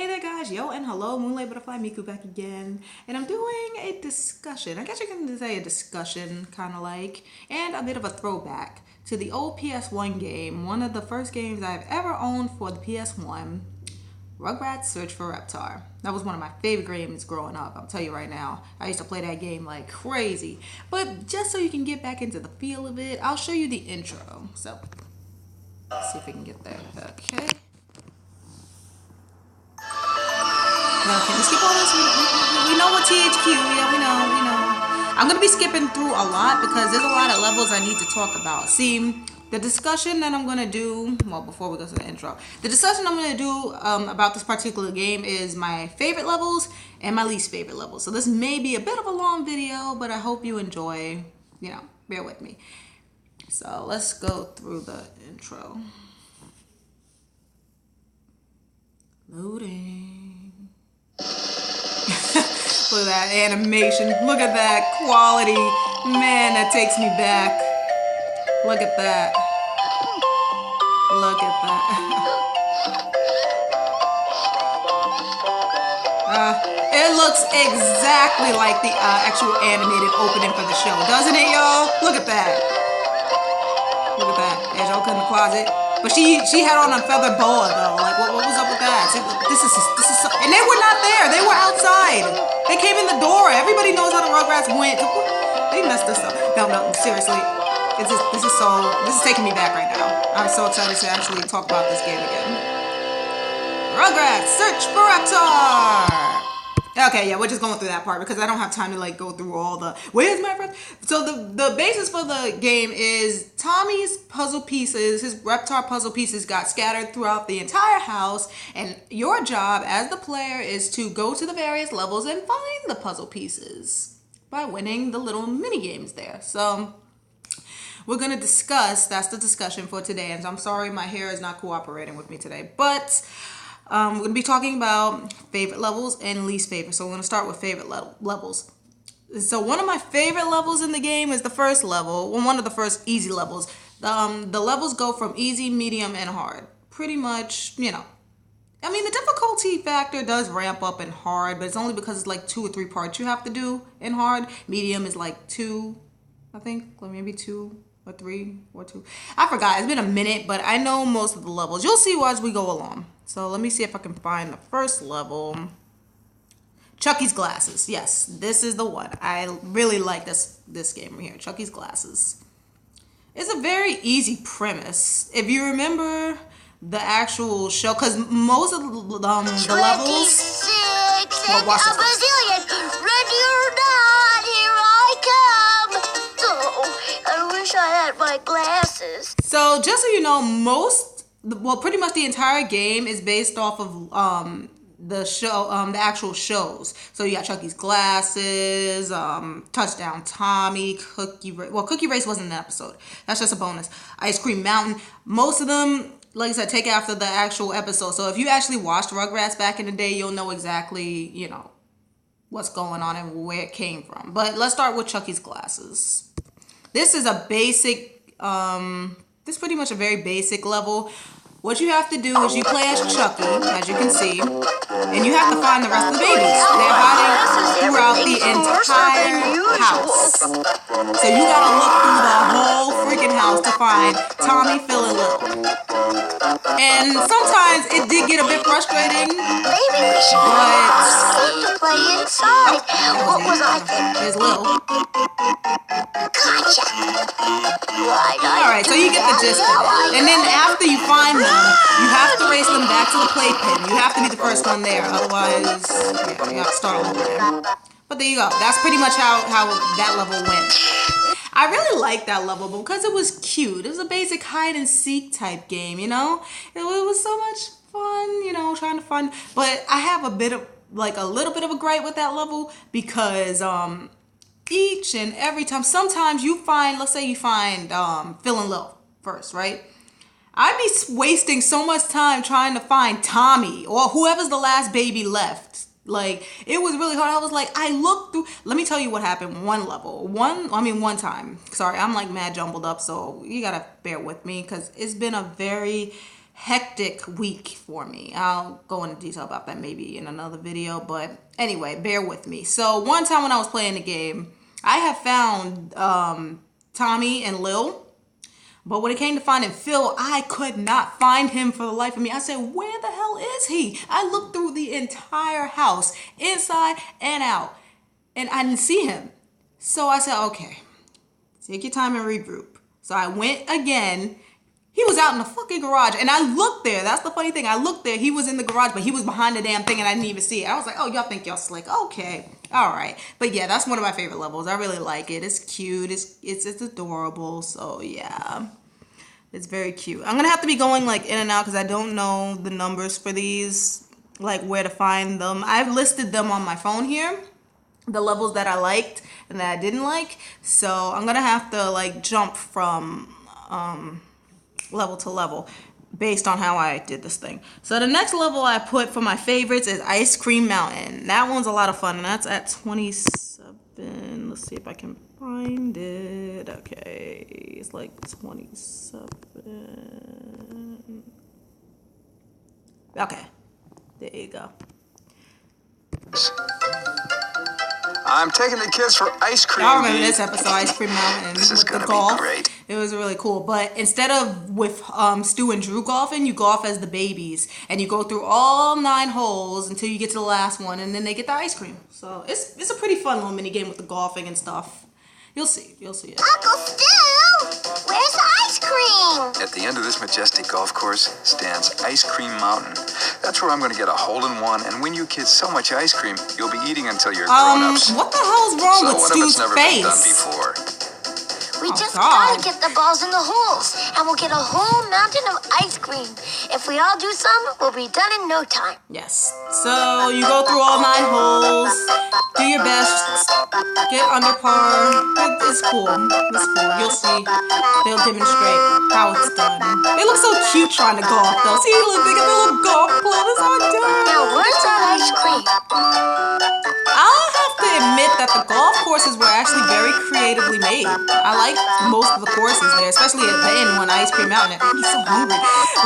Hey there guys, yo and hello, Moonlight Butterfly Miku back again. And I'm doing a discussion, I guess you can say a discussion, kind of like, and a bit of a throwback to the old PS1 game, one of the first games I've ever owned for the PS1, Rugrats Search for Reptar. That was one of my favorite games growing up, I'll tell you right now. I used to play that game like crazy. But just so you can get back into the feel of it, I'll show you the intro. So, let's see if we can get there. Okay. Okay, let's skip all this. We know what THQ, yeah, we know. I'm going to be skipping through a lot because there's a lot of levels I need to talk about. See, the discussion that I'm going to do, well, before we go to the intro, the discussion I'm going to do about this particular game is my favorite levels and my least favorite levels. So this may be a bit of a long video, but I hope you enjoy, bear with me. So let's go through the intro. Loading. Look at that animation. Look at that quality. Man, that takes me back. Look at that. Look at that. It looks exactly like the actual animated opening for the show, doesn't it, y'all? Look at that. Look at that. There's Oka in the closet. But she had on a feather boa though. Like what was up with that? See, this is so, and they were not there. They were outside. They came in the door. Everybody knows how the Rugrats went. They messed us up. No, seriously. This is taking me back right now. I'm so excited to actually talk about this game again. Rugrats Search for Reptar. Okay, yeah, we're just going through that part because I don't have time to like go through all the where's my friend. So the basis for the game is Tommy's puzzle pieces, his Reptar puzzle pieces got scattered throughout the entire house, and your job as the player is to go to the various levels and find the puzzle pieces by winning the little mini games there. So we're gonna discuss, that's the discussion for today, and I'm sorry my hair is not cooperating with me today, but we're going to be talking about favorite levels and least favorite. So we're going to start with favorite levels. So one of my favorite levels in the game is the first level. One of the first easy levels. The levels go from easy, medium, and hard. Pretty much, I mean, the difficulty factor does ramp up in hard, but it's only because it's like 2 or 3 parts you have to do in hard. Medium is like 2, I think, or maybe 2 or 3 or 2. I forgot. It's been a minute, but I know most of the levels. You'll see as we go along. So let me see if I can find the first level. Chucky's Glasses. Yes, this is the one. I really like this game right here. Chucky's Glasses. It's a very easy premise. If you remember the actual show, because most of the levels... Well, watch this. Ready or not, here I come. Oh, I wish I had my glasses. So just so you know, pretty much the entire game is based off of the show, the actual shows. So you got Chucky's Glasses, Touchdown Tommy, Cookie Race wasn't an episode. That's just a bonus. Ice Cream Mountain. Most of them, like I said, take after the actual episode. So if you actually watched Rugrats back in the day, you'll know exactly, what's going on and where it came from. But let's start with Chucky's Glasses. This is a basic, this is pretty much a very basic level. What you have to do is you play as Chucky, as you can see, and you have to find the rest of the babies. They're hiding throughout the entire house. So you gotta look through the whole freaking house to find Tommy, Phil, and Lil. And sometimes it did get a bit frustrating. Maybe we should to play inside. What was I thinking? There's Lil. Gotcha. Alright, so you get the gist of it. And then after you find them, you have to race them back to the playpen. You have to be the first one there. Otherwise, you have to start over there. But there you go. That's pretty much how that level went. I really liked that level because it was cute. It was a basic hide and seek type game, It was so much fun, trying to find. But I have a little bit of a gripe with that level because each and every time, sometimes you find, let's say you find Phil and Lil first, right? I'd be wasting so much time trying to find Tommy or whoever's the last baby left. Like, it was really hard. I was like, I looked through. Let me tell you what happened one time. Sorry, I'm like mad jumbled up, so you gotta bear with me because it's been a very hectic week for me. I'll go into detail about that maybe in another video, but anyway, bear with me. So one time when I was playing the game, I have found Tommy and Lil, but when it came to finding Phil, I could not find him for the life of me. I said, where the hell is he? I looked through the entire house, inside and out, and I didn't see him. So I said, okay, take your time and regroup. So I went again. He was out in the fucking garage, and I looked there. That's the funny thing. I looked there. He was in the garage, but he was behind the damn thing, and I didn't even see it. I was like, oh, y'all think y'all slick. Okay. All right. But yeah, that's one of my favorite levels. I really like it. It's cute. It's adorable. So yeah, it's very cute. I'm going to have to be going like in and out because I don't know the numbers for these, like where to find them. I've listed them on my phone here, the levels that I liked and that I didn't like. So I'm going to have to like jump from level to level based on how I did this thing. So the next level I put for my favorites is Ice Cream Mountain. That one's a lot of fun, and that's at 27. Let's see if I can find it. Okay, it's like 27. Okay, there you go. I'm taking the kids for ice cream. I remember this episode, Ice Cream Mountain, This is with the gonna golf. be great. It was really cool. But instead of with Stu and Drew golfing, you golf as the babies, and you go through all 9 holes until you get to the last one, and then they get the ice cream. So it's a pretty fun little mini game with the golfing and stuff. You'll see it. Uncle Stu, where's the ice cream? At the end of this majestic golf course stands Ice Cream Mountain. That's where I'm going to get a hole-in-one and win you kids so much ice cream you'll be eating until you're grown-ups. What the hell's wrong with what if it's Stu's never been done face? before? We just God. gotta get the balls in the holes, and we'll get a whole mountain of ice cream. If we all do some, we'll be done in no time. Yes. So you go through all 9 holes, do your best, get under par. It's cool. It's cool. You'll see. They'll demonstrate how it's done. They look so cute trying to golf, though. See, look, they got their little golf club. It's all done. Now, where's that ice cream? I'll have to admit that the golf courses were actually very creatively made. I liked most of the courses there, especially at the end when Ice Cream Mountain. I was so hungry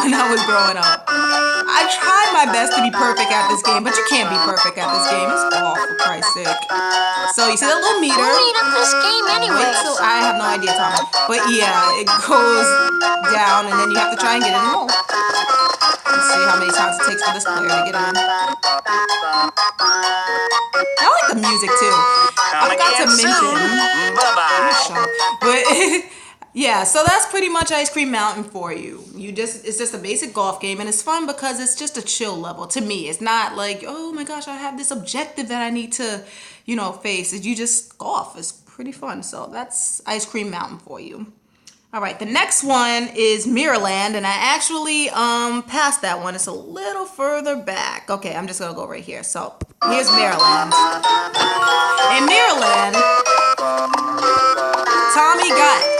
when I was growing up. I tried my best to be perfect at this game, but you can't be perfect at this game. It's all for Christ's sake. So you see that little meter? Who made up this game anyway? Wait till I have no idea, Tom. But yeah, it goes down, and then you have to try and get it in the hole. Let's see how many times it takes for this player to get in. I like the music too. I forgot to mention. Bye-bye. But yeah, so that's pretty much Ice Cream Mountain for you. It's just a basic golf game, and it's fun because it's just a chill level to me. It's not like, oh my gosh, I have this objective that I need to, face. You just golf. It's pretty fun. So that's Ice Cream Mountain for you. All right, the next one is Mirrorland, and I actually passed that one. It's a little further back. Okay, I'm just gonna go right here. So here's Mirrorland. In Mirrorland,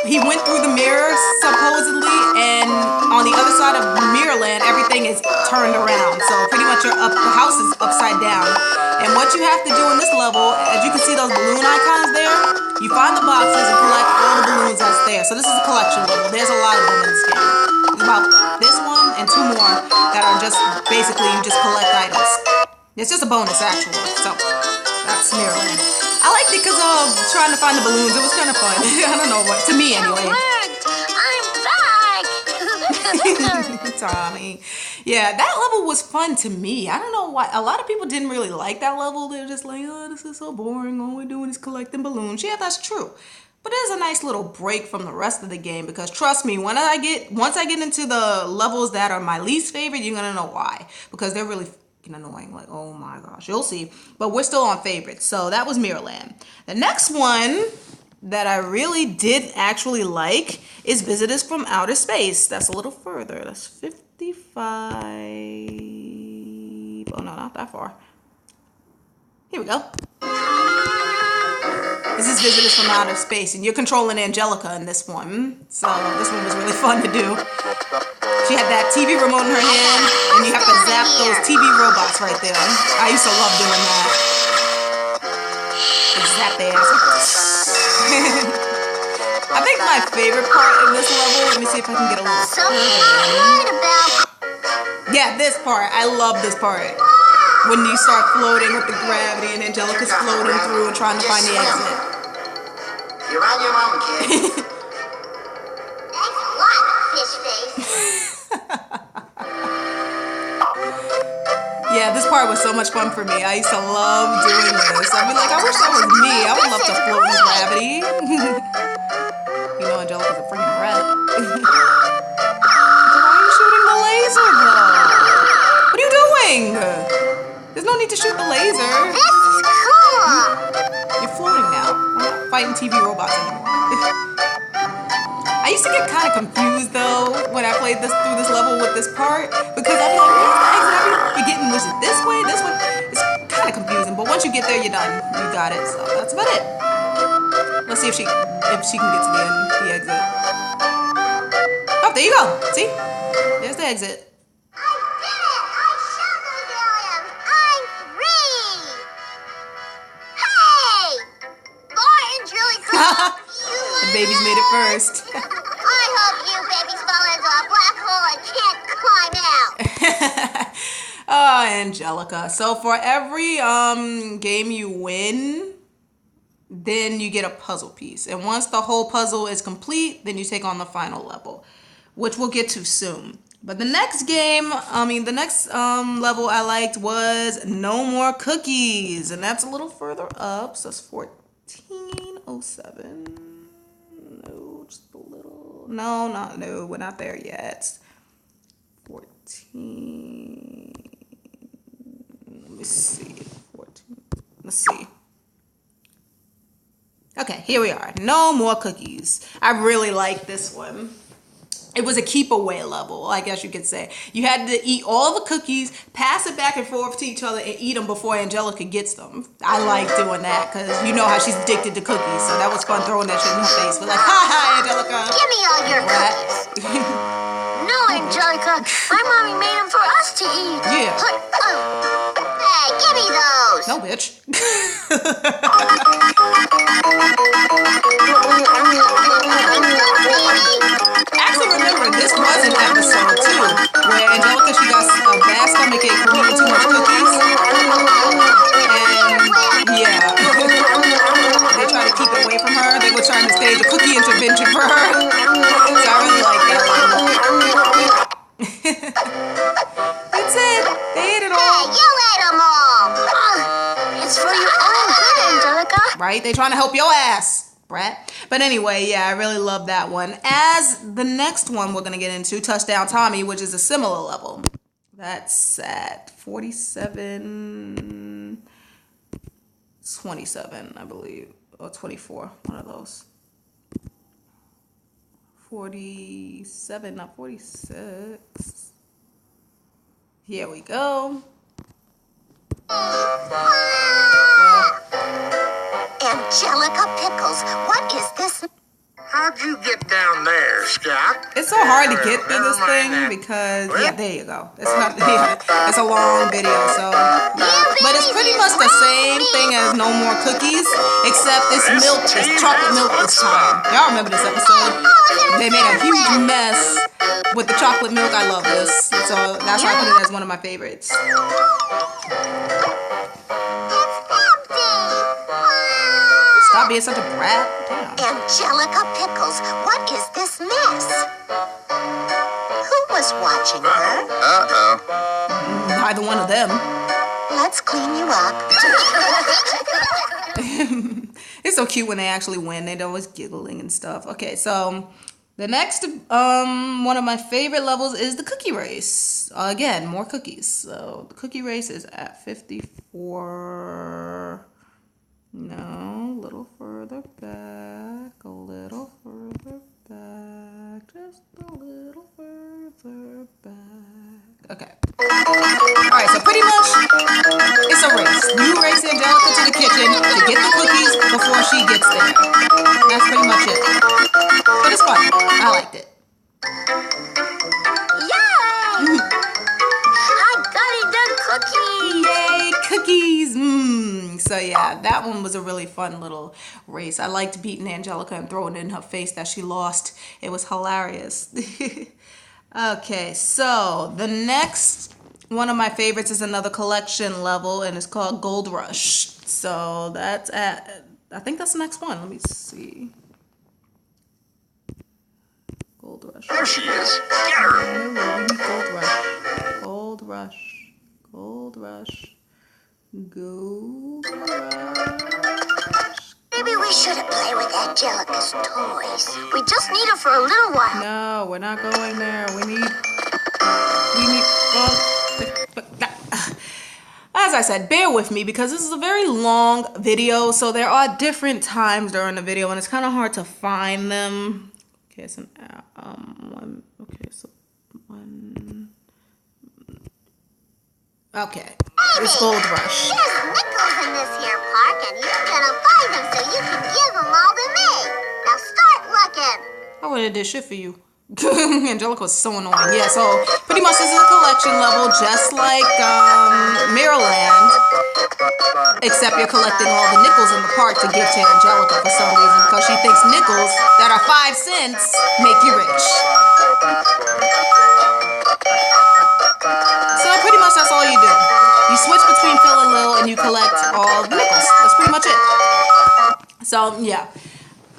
he went through the mirror supposedly, and on the other side of Mirrorland, everything is turned around. So pretty much the house is upside down. And what you have to do in this level, as you can see those balloon icons there, you find the boxes and collect all the balloons that's there. So this is a collection level. There's a lot of them in this game. There's about this one and 2 more that are just basically you just collect items. It's just a bonus actually. So that's Mirrorland. I liked it because of trying to find the balloons. It was kind of fun. I don't know what, to me anyway. I'm back! Tommy. Yeah, that level was fun to me. I don't know why. A lot of people didn't really like that level. They're just like, oh, this is so boring. All we're doing is collecting balloons. Yeah, that's true. But it is a nice little break from the rest of the game because trust me, once I get into the levels that are my least favorite, you're going to know why. Because they're really annoying. Like, oh my gosh, you'll see. But we're still on favorites. So that was Mirrorland. The next one that I really did actually like is Visitors from Outer Space. That's a little further. That's 55. Oh no, not that far. Here we go. This is Visitors from Outer Space, and you're controlling Angelica in this one. So this one was really fun to do. She had that TV remote in her hand, and you have to zap those TV robots right there. I used to love doing that. Just zap their ass. I think my favorite part of this level, let me see if I can get a little Something I'm worried about. Yeah, this part. I love this part. When you start floating with the gravity and Angelica's floating through and trying to find the exit. You're on your own, kid. Thanks a lot, fish face. Yeah, this part was so much fun for me. I used to love doing this. I'd be like, I wish that was me. I would love to float in gravity. You know, Angelica's a freaking rat. Why are you shooting the laser, though? What are you doing? There's no need to shoot the laser. This is cool. You're floating now. We're not fighting TV robots anymore. I used to get kind of confused though when I played through this level with this part because I'd be like, where's the exit? I'd be forgetting, was it this way, this way? It's kind of confusing, but once you get there, you're done. You got it. So that's about it. Let's see if she can get to the end, the exit. Oh, there you go. See? There's the exit. I did it! I sugar aliens! I'm free! Hey! Orange really cool! The babies made it first. I hope you babies fall into a black hole and can't climb out. Oh, Angelica. So for every game you win, then you get a puzzle piece. And once the whole puzzle is complete, then you take on the final level, which we'll get to soon. But the next game, the next level I liked was No More Cookies. And that's a little further up. So it's 1407. No, just a little. No, we're not there yet. 14. Let me see. 14. Let's see. Okay, here we are. No More Cookies. I really like this one. It was a keep away level, I guess you could say. You had to eat all the cookies, pass it back and forth to each other, and eat them before Angelica gets them. I like doing that because you know how she's addicted to cookies. So that was fun throwing that shit in her face. But like, ha, Angelica. Give me all your cookies. No, Angelica. My mommy made them for us to eat. Yeah. Hey, give me those. No, bitch. Actually, remember, this was an episode too, where Angelica, she got a bad stomachache from eating too much cookies. And yeah, they tried to keep it away from her. They were trying to stage a cookie intervention for her. So I really like that one. That's it. They ate it all. Hey, you ate them all. It's for your own good, Angelica. Right? They trying to help your ass, brat. But anyway, yeah, I really love that one. As the next one we're going to get into, Touchdown Tommy, which is a similar level. That's at 27, I believe. Or 24, one of those. 47, not 46. Here we go. Angelica Pickles, what is this? How'd you get down there, Scout? It's so hard to get through this thing because, yeah, there you go. It's not, yeah, it's a long video, so. But it's pretty much the same thing as No More Cookies, except it's milk, it's chocolate milk this time. Y'all remember this episode? They made a huge mess with the chocolate milk. I love this, so that's why I put it as one of my favorites. Stop being such a brat. Damn. Angelica Pickles, what is this mess? Who was watching her? Uh-oh. Neither one of them. Let's clean you up. It's so cute when they actually win. They're always giggling and stuff. Okay, so the next one of my favorite levels is the cookie race. Again, more cookies. So the cookie race is at 54. No, a little further back, a little further back, just a little further back. Okay. Alright, so pretty much, it's a race. You race Angelica to the kitchen to get the cookies before she gets there. That's pretty much it. But it's fun. I liked it. Yay! I got it, the cookies! Yay, cookies! So yeah, that one was a really fun little race. I liked beating Angelica and throwing it in her face that she lost. It was hilarious. Okay, so the next one of my favorites is another collection level, and it's called Gold Rush. So that's at, I think that's the next one. Let me see. Gold Rush. There she is. Get her. No, we need Gold Rush. Gold Rush. Gold Rush. Gold Rush. Maybe we shouldn't play with Angelica's toys. We just need her for a little while. No, we're not going there. We need. As I said, bear with me because this is a very long video, so there are different times during the video, and it's kind of hard to find them. Okay, it's an one. Okay, so one. Okay, it's Gold Rush. There's nickels in this here park, and you're gonna find them so you can give them all to me. Now start looking. I would have did shit for you. Angelica's so annoying. Yeah, so pretty much this is a collection level just like Mirrorland, except you're collecting all the nickels in the park to give to Angelica for some reason because she thinks nickels that are 5 cents make you rich. So pretty much that's all you do. You switch between Phil and Lil and you collect all the nickels. That's pretty much it. So yeah.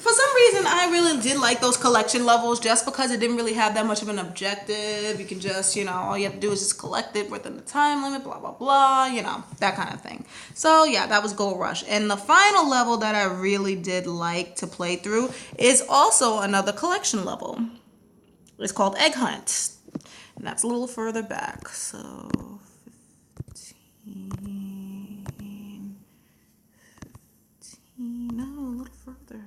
For some reason, I really did like those collection levels just because it didn't really have that much of an objective. You can just, all you have to do is just collect it within the time limit, blah, blah, blah, that kind of thing. So yeah, that was Gold Rush. And the final level that I really did like to play through is also another collection level. It's called Egg Hunt. And that's a little further back. So 15, no, a little further.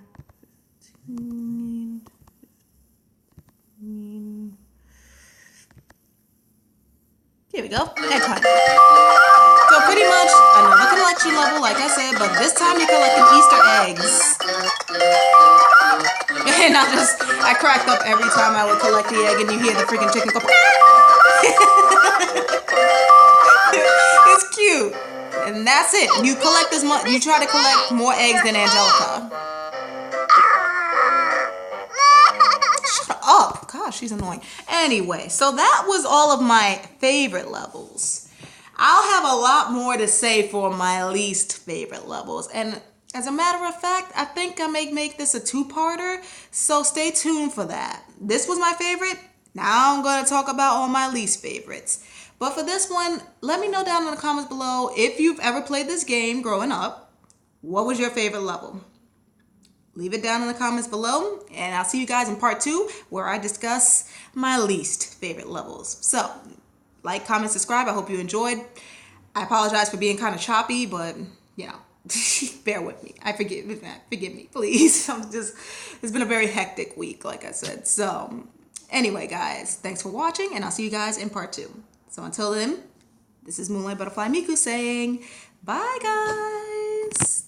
15. Here we go. Egg Hunt. So pretty much another collection level, like I said, but this time you're collecting Easter eggs. And I cracked up every time I would collect the egg and you hear the freaking chicken go. It's cute. And that's it. You collect as much, you try to collect more eggs than Angelica. Up. Gosh, she's annoying. Anyway, so that was all of my favorite levels. I'll have a lot more to say for my least favorite levels. And as a matter of fact, I think I may make this a 2-parter. So stay tuned for that. This was my favorite. Now I'm going to talk about all my least favorites. But for this one, let me know down in the comments below if you've ever played this game growing up. What was your favorite level? Leave it down in the comments below, and I'll see you guys in part 2 where I discuss my least favorite levels. So, like, comment, subscribe. I hope you enjoyed. I apologize for being kind of choppy, but, bear with me. Forgive me, please. It's been a very hectic week, like I said. So, anyway, guys, thanks for watching, and I'll see you guys in part 2. So, until then, this is Moonlight Butterfly Miku saying, bye, guys.